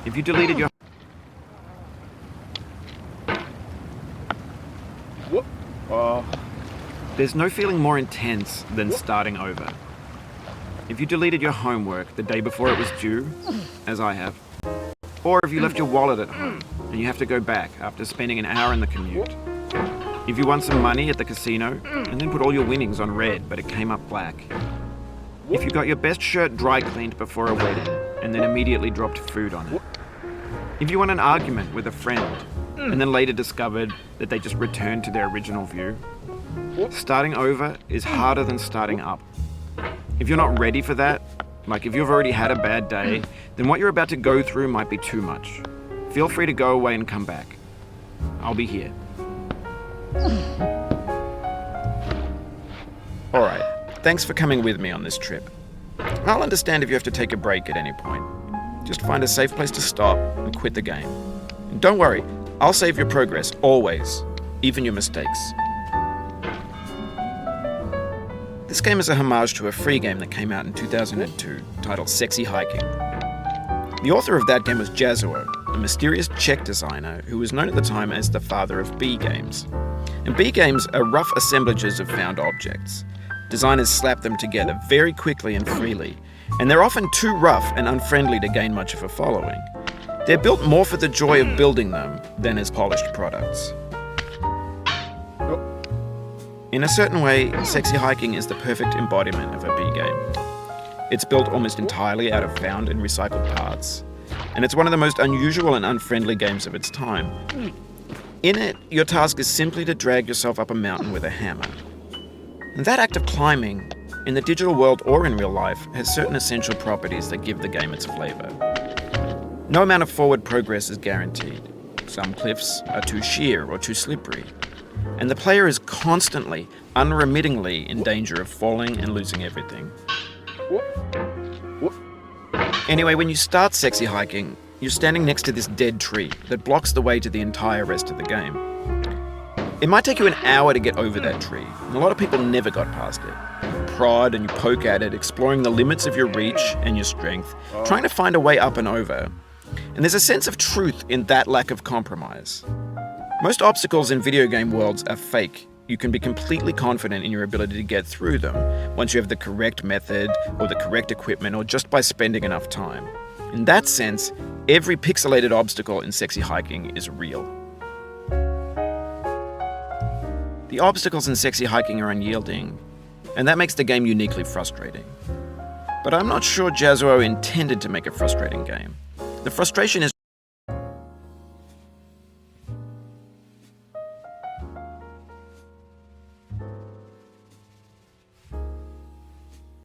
If you deleted your... There's no feeling more intense than starting over. If you deleted your homework the day before it was due, as I have, or if you left your wallet at home and you have to go back after spending an hour in the commute. If you won some money at the casino and then put all your winnings on red but it came up black. If you got your best shirt dry cleaned before a wedding and then immediately dropped food on it. If you won an argument with a friend and then later discovered that they just returned to their original view. Starting over is harder than starting up. If you're not ready for that, like if you've already had a bad day, then what you're about to go through might be too much. Feel free to go away and come back. I'll be here. Alright, thanks for coming with me on this trip. I'll understand if you have to take a break at any point. Just find a safe place to stop and quit the game. And don't worry, I'll save your progress, always, even your mistakes. This game is a homage to a free game that came out in 2002, titled Sexy Hiking. The author of that game was Jazuo, a mysterious Czech designer who was known at the time as the father of B games. And B games are rough assemblages of found objects. Designers slap them together very quickly and freely, and they're often too rough and unfriendly to gain much of a following. They're built more for the joy of building them than as polished products. In a certain way, Sexy Hiking is the perfect embodiment of a B game. It's built almost entirely out of found and recycled parts, and it's one of the most unusual and unfriendly games of its time. In it, your task is simply to drag yourself up a mountain with a hammer. And that act of climbing, in the digital world or in real life, has certain essential properties that give the game its flavor. No amount of forward progress is guaranteed. Some cliffs are too sheer or too slippery. And the player is constantly, unremittingly in danger of falling and losing everything. Anyway, when you start Sexy Hiking, you're standing next to this dead tree that blocks the way to the entire rest of the game. It might take you an hour to get over that tree, and a lot of people never got past it. You prod and you poke at it, exploring the limits of your reach and your strength, trying to find a way up and over. And there's a sense of truth in that lack of compromise. Most obstacles in video game worlds are fake. You can be completely confident in your ability to get through them once you have the correct method or the correct equipment or just by spending enough time. In that sense, every pixelated obstacle in Sexy Hiking is real. The obstacles in Sexy Hiking are unyielding, and that makes the game uniquely frustrating. But I'm not sure Jazuo intended to make a frustrating game. The frustration is